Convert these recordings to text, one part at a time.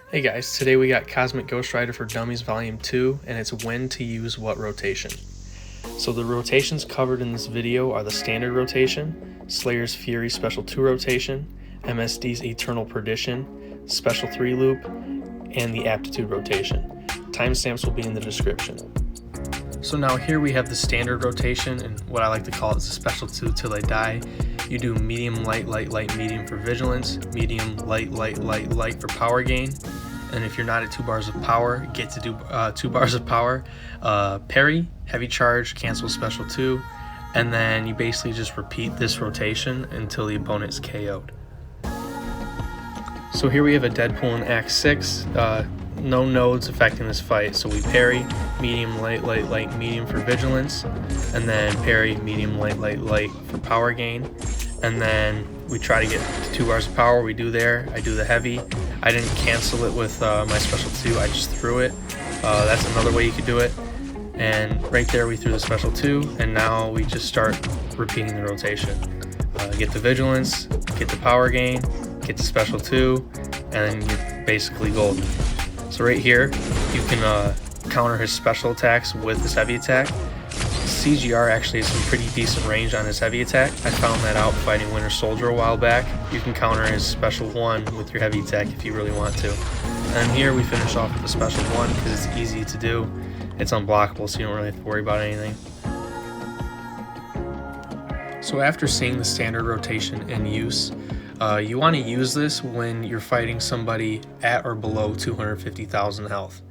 Hey guys, today we got Cosmic Ghost Rider for Dummies Volume 2, and it's when to use what rotation. So the rotations covered in this video are the Standard Rotation, Slayer's Fury Special 2 Rotation, MSD's Eternal Perdition, Special 3 Loop, and the Aptitude Rotation. Timestamps will be in the description. So now here we have the Standard Rotation, and what I like to call it is the Special 2 Till I Die. You do medium, light, light, light, medium for vigilance, medium, light, light, light, light for power gain. And if you're not at 2 bars of power, get to do 2 bars of power. Parry, heavy charge, cancel special 2. And then you basically just repeat this rotation until the opponent is KO'd. So here we have a Deadpool in Act 6. No nodes affecting this fight. So we parry, medium, light, light, light, medium for vigilance. And then parry, medium, light, light, light for power gain. And then we try to get to 2 bars of power. We do there. I do the heavy. I didn't cancel it with my special 2. I just threw it. That's another way you could do it. And right there we threw the special 2. And now we just start repeating the rotation. Get the vigilance, get the power gain, get the special 2, and then you're basically golden. So right here you can counter his special attacks with his heavy attack. CGR actually has some pretty decent range on his heavy attack. I found that out fighting Winter Soldier a while back. You can counter his special 1 with your heavy attack if you really want to. And here we finish off with the special 1 because it's easy to do. It's unblockable, so you don't really have to worry about anything. So after seeing the Standard Rotation in use, you want to use this when you're fighting somebody at or below 250,000 health.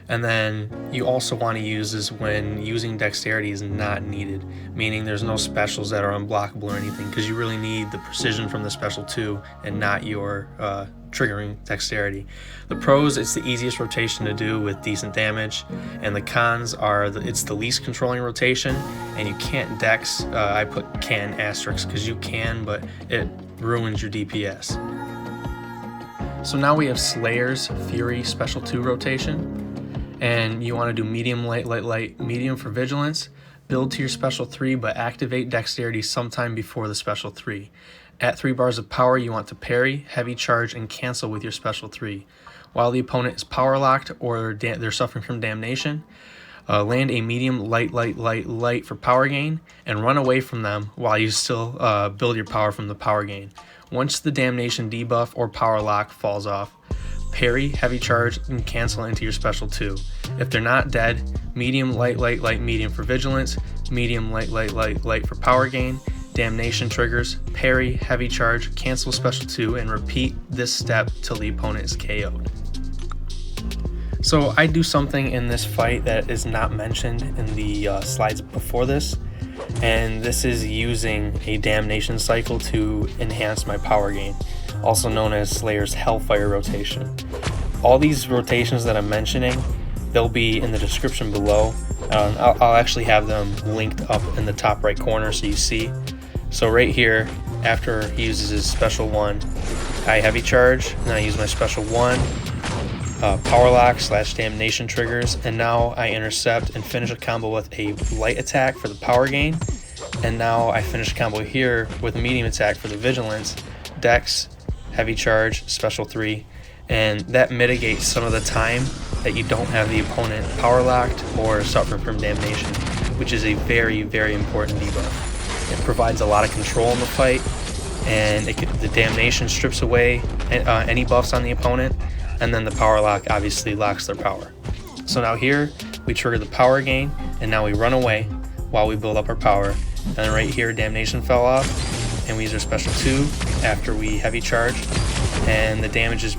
And then you also want to use this when using dexterity is not needed, meaning there's no specials that are unblockable or anything, because you really need the precision from the special 2 and not your triggering dexterity. The pros, it's the easiest rotation to do with decent damage, and the cons are it's the least controlling rotation, and you can't dex. I put can asterisk because you can, but it ruins your DPS. So now we have Slayer's Fury Special 2 rotation. And you want to do medium, light, light, light, medium for vigilance. Build to your special 3, but activate dexterity sometime before the special 3. At 3 bars of power, you want to parry, heavy charge, and cancel with your special 3. While the opponent is power locked or they're suffering from damnation, land a medium, light, light, light, light for power gain, and run away from them while you still build your power from the power gain. Once the damnation debuff or power lock falls off, parry, heavy charge, and cancel into your special 2. If they're not dead, medium, light, light, light, medium for vigilance, medium, light, light, light, light for power gain, damnation triggers, parry, heavy charge, cancel special 2, and repeat this step till the opponent is KO'd. So I do something in this fight that is not mentioned in the slides before this, and this is using a damnation cycle to enhance my power gain, also known as Slayer's Hellfire rotation. All these rotations that I'm mentioning, they'll be in the description below. I'll actually have them linked up in the top right corner so you see. So right here, after he uses his special 1, I heavy charge, and then I use my special 1, power lock / damnation triggers, and now I intercept and finish a combo with a light attack for the power gain, and now I finish a combo here with a medium attack for the vigilance, dex, heavy charge, special 3, and that mitigates some of the time that you don't have the opponent power locked or suffering from damnation, which is a very, very important debuff. It provides a lot of control in the fight, and the damnation strips away any buffs on the opponent, and then the power lock obviously locks their power. So now here we trigger the power gain, and now we run away while we build up our power. And then right here damnation fell off, and we use our special 2 after we heavy charge, and the damage is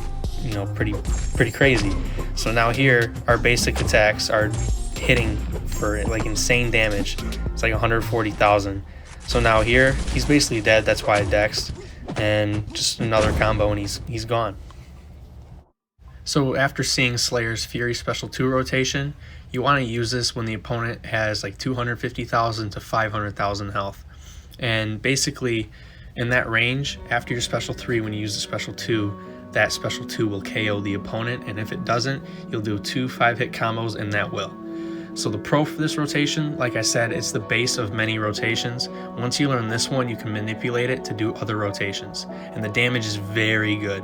pretty crazy. So now here our basic attacks are hitting for like insane damage. It's like 140,000. So now here he's basically dead. That's why I dexed, and just another combo and he's gone. So after seeing Slayer's Fury Special 2 rotation, you want to use this when the opponent has like 250,000 to 500,000 health. And basically in that range, after your special 3, when you use the special 2, that special 2 will KO the opponent, and if it doesn't, you'll do 2 5-hit combos and that will. So the pro for this rotation, like I said, it's the base of many rotations. Once you learn this one, you can manipulate it to do other rotations, and the damage is very good.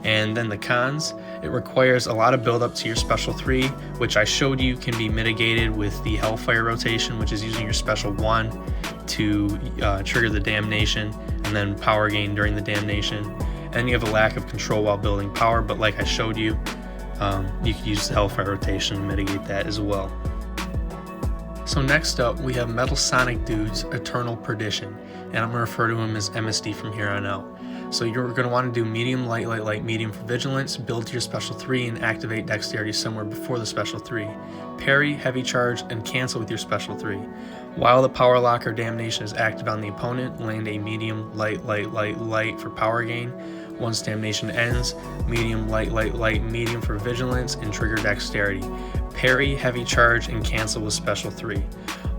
And then the cons, it requires a lot of build up to your special 3, which I showed you can be mitigated with the Hellfire rotation, which is using your special 1 to trigger the damnation and then power gain during the damnation. And you have a lack of control while building power, but like I showed you, you could use the Hellfire rotation to mitigate that as well. So next up, we have Metal Sonic Dude's Eternal Perdition, and I'm going to refer to him as MSD from here on out. So you're going to want to do medium, light, light, light, medium for vigilance, build to your special 3, and activate dexterity somewhere before the special 3. Parry, heavy charge, and cancel with your special 3. While the power lock or damnation is active on the opponent, land a medium, light, light, light, light for power gain. Once damnation ends, medium, light, light, light, medium for vigilance, and trigger dexterity. Parry, heavy charge, and cancel with special 3.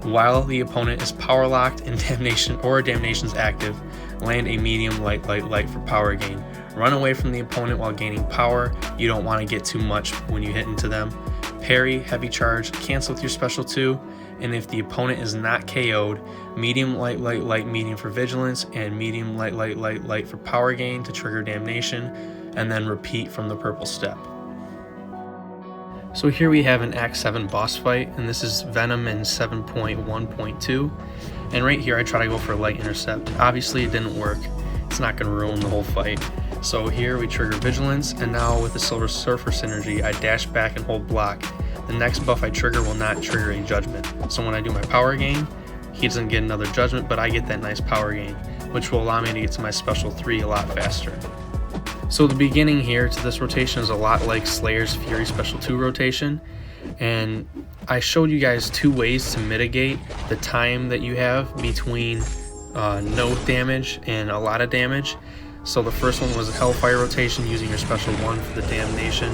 While the opponent is power locked and damnation is active, land a medium, light, light, light for power gain. Run away from the opponent while gaining power. You don't want to get too much when you hit into them. Parry, heavy charge, cancel with your special 2. And if the opponent is not KO'd, medium, light, light, light, medium for vigilance, and medium, light, light, light, light for power gain to trigger damnation, and then repeat from the purple step. So here we have an Act 7 boss fight, and this is Venom in 7.1.2. And right here I try to go for a light intercept. Obviously it didn't work. It's not going to ruin the whole fight. So here we trigger vigilance, and now with the Silver Surfer synergy, I dash back and hold block. The next buff I trigger will not trigger a judgment. So when I do my power gain, he doesn't get another judgment, but I get that nice power gain, which will allow me to get to my special 3 a lot faster. So the beginning here to this rotation is a lot like Slayer's Fury special 2 rotation, and I showed you guys 2 ways to mitigate the time that you have between no damage and a lot of damage. So the first one was a Hellfire rotation using your special 1 for the damnation.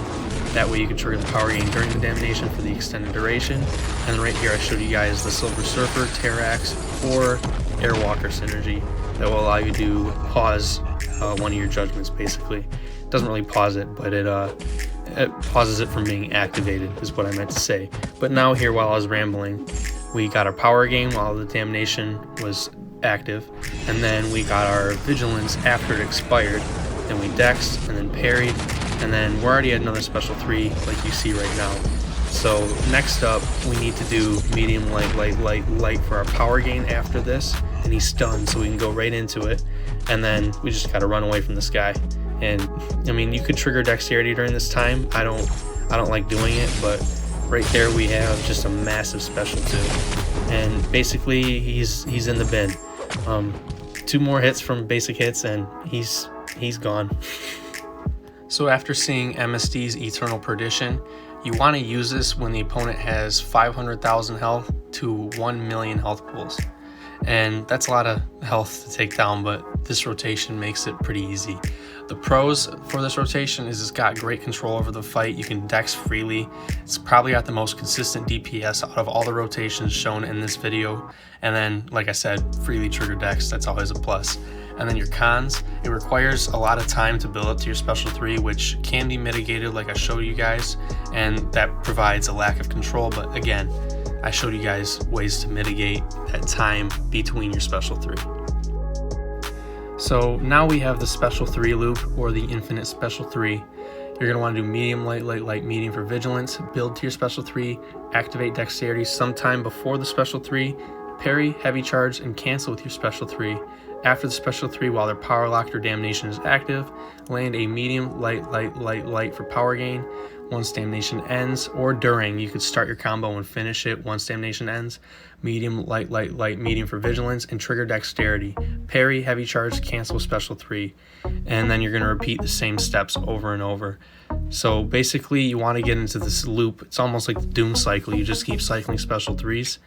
That way you can trigger the power gain during the damnation for the extended duration. And then right here I showed you guys the Silver Surfer, Terrax, or Airwalker synergy that will allow you to pause one of your judgments basically. It doesn't really pause it, but it pauses it from being activated is what I meant to say. But now here while I was rambling, we got our power gain while the damnation was active, and then we got our vigilance after it expired, then we dexed and then parried, and then we're already at another special 3 like you see right now. So next up we need to do medium, light, light, light, light for our power gain after this, and he's stunned so we can go right into it, and then we just gotta run away from this guy. And I mean, you could trigger dexterity during this time. I don't like doing it, but right there we have just a massive special 2, and basically he's in the bin. 2 more hits from basic hits and he's gone. So after seeing MSD's Eternal Perdition, you want to use this when the opponent has 500,000 health to 1 million health pools. And that's a lot of health to take down, but this rotation makes it pretty easy. The pros for this rotation is it's got great control over the fight. You can dex freely. It's probably got the most consistent DPS out of all the rotations shown in this video. And then, like I said, freely trigger dex, that's always a plus. And then your cons, it requires a lot of time to build up to your special 3, which can be mitigated like I showed you guys, and that provides a lack of control. But again, I showed you guys ways to mitigate that time between your special 3. So now we have the special 3 loop, or the infinite special 3. You're going to want to do medium, light, light, light, medium for vigilance, build to your special 3, activate dexterity sometime before the special 3, parry, heavy charge, and cancel with your special 3. After the special 3, while their power locked or damnation is active, land a medium, light, light, light, light for power gain. Once damnation ends, or during, you could start your combo and finish it once damnation ends. Medium, light, light, light, medium for vigilance, and trigger dexterity. Parry, heavy charge, cancel special 3. And then you're going to repeat the same steps over and over. So basically you want to get into this loop. It's almost like the Doom cycle. You just keep cycling special 3s.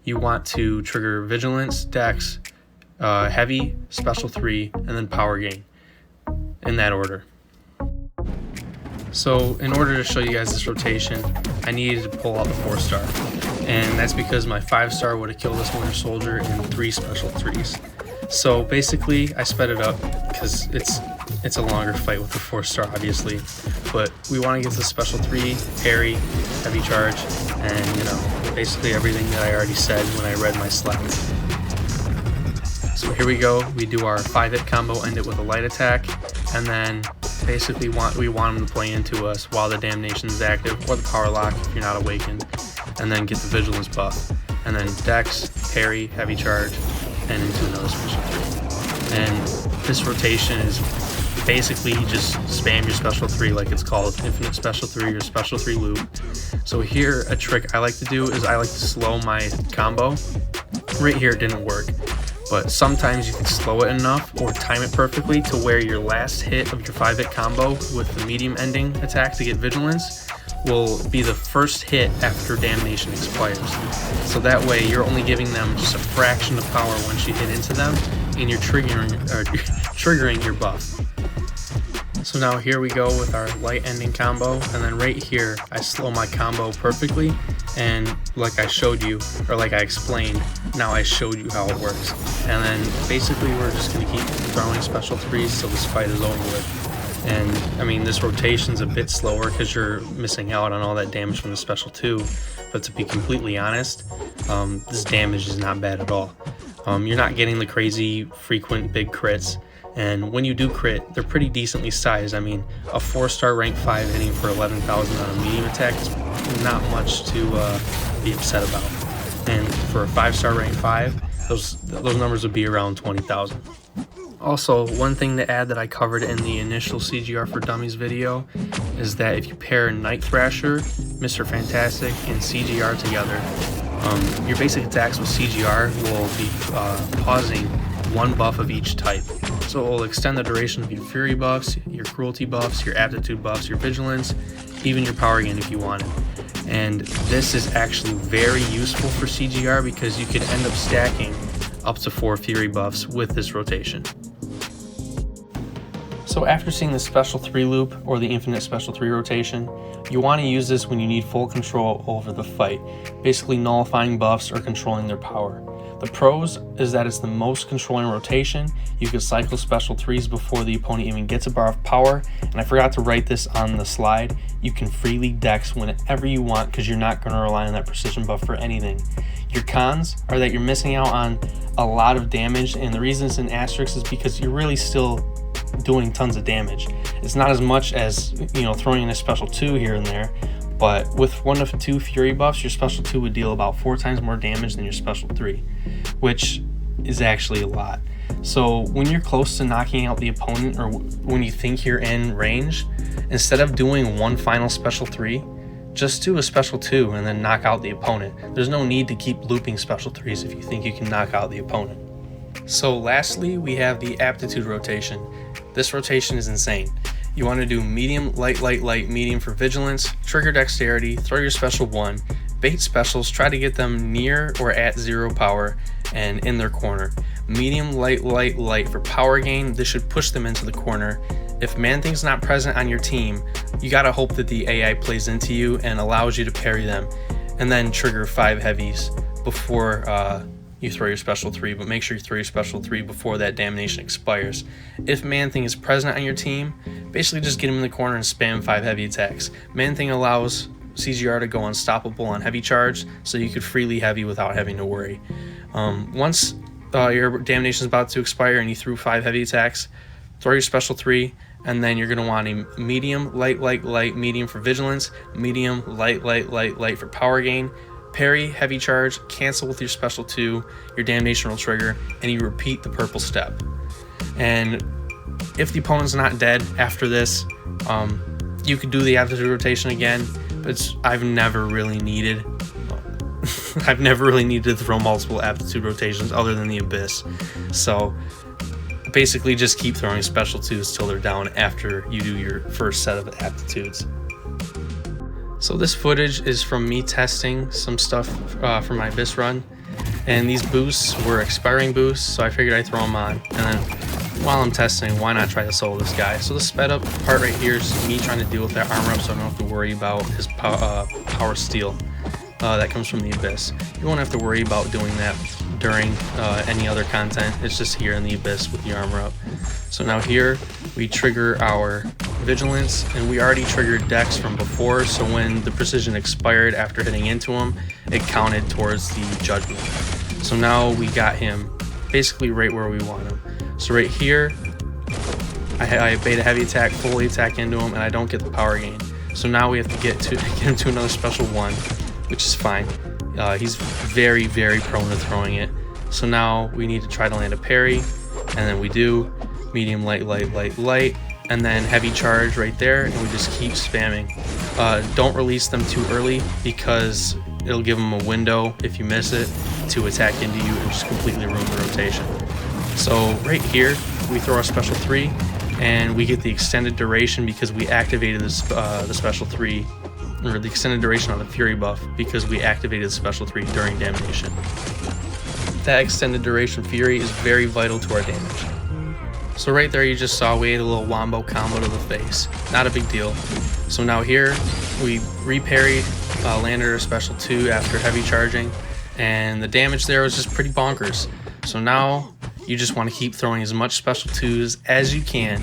You want to trigger vigilance, dex, heavy, special 3, and then power gain in that order. So in order to show you guys this rotation, I needed to pull out the 4-star, and that's because my 5-star would have killed this Winter Soldier in 3 special 3s. So basically I sped it up because it's a longer fight with the 4-star obviously, but we want to get to the special 3, parry, heavy charge, and you know, basically everything that I already said when I read my slides. So here we go, we do our 5-hit combo, end it with a light attack, and then basically we want them to play into us while the damnation is active, or the power lock if you're not awakened, and then get the vigilance buff, and then dex, parry, heavy charge, and into another special 3. And this rotation is basically just spam your special 3 like it's called, infinite special 3 or special 3 loop. So here, a trick I like to do is I like to slow my combo. Right here it didn't work, but sometimes you can slow it enough or time it perfectly to where your last hit of your 5-hit combo with the medium ending attack to get vigilance will be the first hit after damnation expires. So that way you're only giving them just a fraction of power once you hit into them, and you're triggering your buff. So now here we go with our light ending combo, and then right here I slow my combo perfectly, and like I showed you, or like I explained, now I showed you how it works. And then basically we're just going to keep throwing special 3s till this fight is over with. And I mean, this rotation's a bit slower because you're missing out on all that damage from the special 2, but to be completely honest, this damage is not bad at all. You're not getting the crazy frequent big crits, and when you do crit, they're pretty decently sized. I mean, a 4-star rank 5 hitting for 11,000 on a medium attack is not much to be upset about. And for a 5-star rank 5, those numbers would be around 20,000. Also, one thing to add that I covered in the initial CGR for Dummies video is that if you pair Night Thrasher, Mr. Fantastic, and CGR together, your basic attacks with CGR will be pausing one buff of each type. So it will extend the duration of your Fury buffs, your Cruelty buffs, your Aptitude buffs, your Vigilance, even your Power Gain if you want it. And this is actually very useful for CGR because you could end up stacking up to 4 Fury buffs with this rotation. So after seeing the special 3 loop or the infinite special 3 rotation, you want to use this when you need full control over the fight, basically nullifying buffs or controlling their power. The pros is that it's the most controlling rotation. You can cycle special 3s before the opponent even gets a bar of power, and I forgot to write this on the slide, you can freely dex whenever you want because you're not going to rely on that precision buff for anything. Your cons are that you're missing out on a lot of damage, and the reason it's an asterisk is because you're really still doing tons of damage. It's not as much as, you know, throwing in a special 2 here and there, but with 1 of 2 Fury buffs, your special 2 would deal about 4 times more damage than your special 3, which is actually a lot. So when you're close to knocking out the opponent, or when you think you're in range, instead of doing one final special 3, just do a special 2 and then knock out the opponent. There's no need to keep looping special 3s if you think you can knock out the opponent. So lastly, we have the Aptitude rotation. This rotation is insane. You want to do medium, light, light, light, medium for vigilance, trigger dexterity, throw your special 1, bait specials, try to get them near or at 0 power and in their corner. Medium, light, light, light for power gain. This should push them into the corner. If Man-Thing's not present on your team, you gotta hope that the AI plays into you and allows you to parry them, and then trigger 5 heavies before you throw your special 3, but make sure you throw your special 3 before that damnation expires. If Man-Thing is present on your team, basically just get him in the corner and spam 5 heavy attacks. Man-Thing allows CGR to go unstoppable on heavy charge, so you could freely heavy without having to worry. Once your damnation is about to expire and you threw 5 heavy attacks, throw your special 3, and then you're going to want a medium, light, light, light, medium for vigilance, medium, light, light, light, light for power gain, parry, heavy charge, cancel with your special 2, your damnation will trigger, and you repeat the purple step. And if the opponent's not dead after this, you could do the Aptitude rotation again, but I've never really needed to throw multiple Aptitude rotations other than the Abyss. So basically just keep throwing special 2s till they're down after you do your first set of Aptitudes. So this footage is from me testing some stuff for my Abyss run, and these boosts were expiring boosts, so I figured I'd throw them on, and then while I'm testing, why not try to solo this guy? So the sped up part right here is me trying to deal with that armor up so I don't have to worry about his power steal that comes from the Abyss. You won't have to worry about doing that during any other content. It's just here in the Abyss with the armor up. So now here we trigger our vigilance, and we already triggered dex from before, so when the precision expired after hitting into him, it counted towards the judgment. So now we got him basically right where we want him. So right here I bait a heavy attack, fully attack into him, and I don't get the power gain. So now we have to get him to another special 1, which is fine. He's very, very prone to throwing it. So now we need to try to land a parry, and then we do. Medium, light, light, light, light, and then heavy charge right there, and we just keep spamming. Don't release them too early because it'll give them a window, if you miss it, to attack into you and just completely ruin the rotation. So right here, we throw our special 3, and we get the extended duration because we activated the special 3, or the extended duration on the Fury buff because we activated the special 3 during damnation. That extended duration Fury is very vital to our damage. So right there you just saw we ate a little wombo combo to the face. Not a big deal. So now here we re-parried, landed our special 2 after heavy charging, and the damage there was just pretty bonkers. So now you just want to keep throwing as much special 2s as you can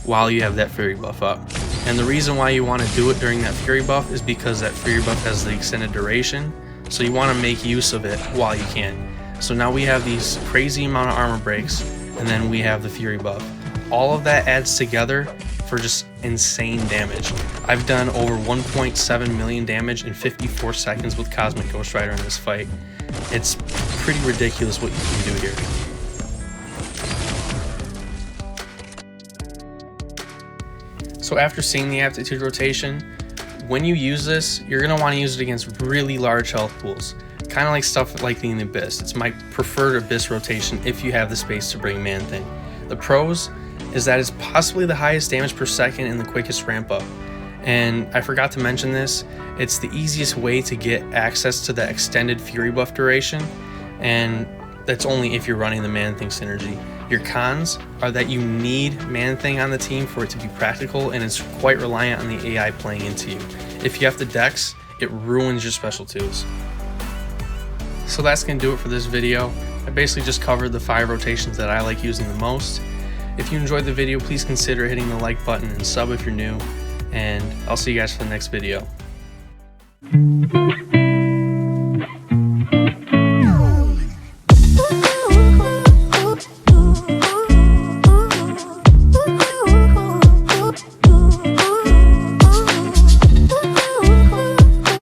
while you have that Fury buff up. And the reason why you want to do it during that Fury buff is because that Fury buff has the extended duration, so you want to make use of it while you can. So now we have these crazy amount of armor breaks, and then we have the Fury buff. All of that adds together for just insane damage. I've done over 1.7 million damage in 54 seconds with Cosmic Ghost Rider in this fight. It's pretty ridiculous what you can do here. So after seeing the Aptitude rotation, when you use this, you're going to want to use it against really large health pools. Kind of like stuff like the Abyss. It's my preferred Abyss rotation if you have the space to bring Man-Thing. The pros is that it's possibly the highest damage per second and the quickest ramp up. And I forgot to mention this, it's the easiest way to get access to that extended Fury buff duration, and that's only if you're running the Man-Thing synergy. Your cons are that you need Man-Thing on the team for it to be practical, and it's quite reliant on the AI playing into you. If you have the Dex, it ruins your special 2s. So that's going to do it for this video. I basically just covered the 5 rotations that I like using the most. If you enjoyed the video, please consider hitting the like button and sub if you're new, and I'll see you guys for the next video.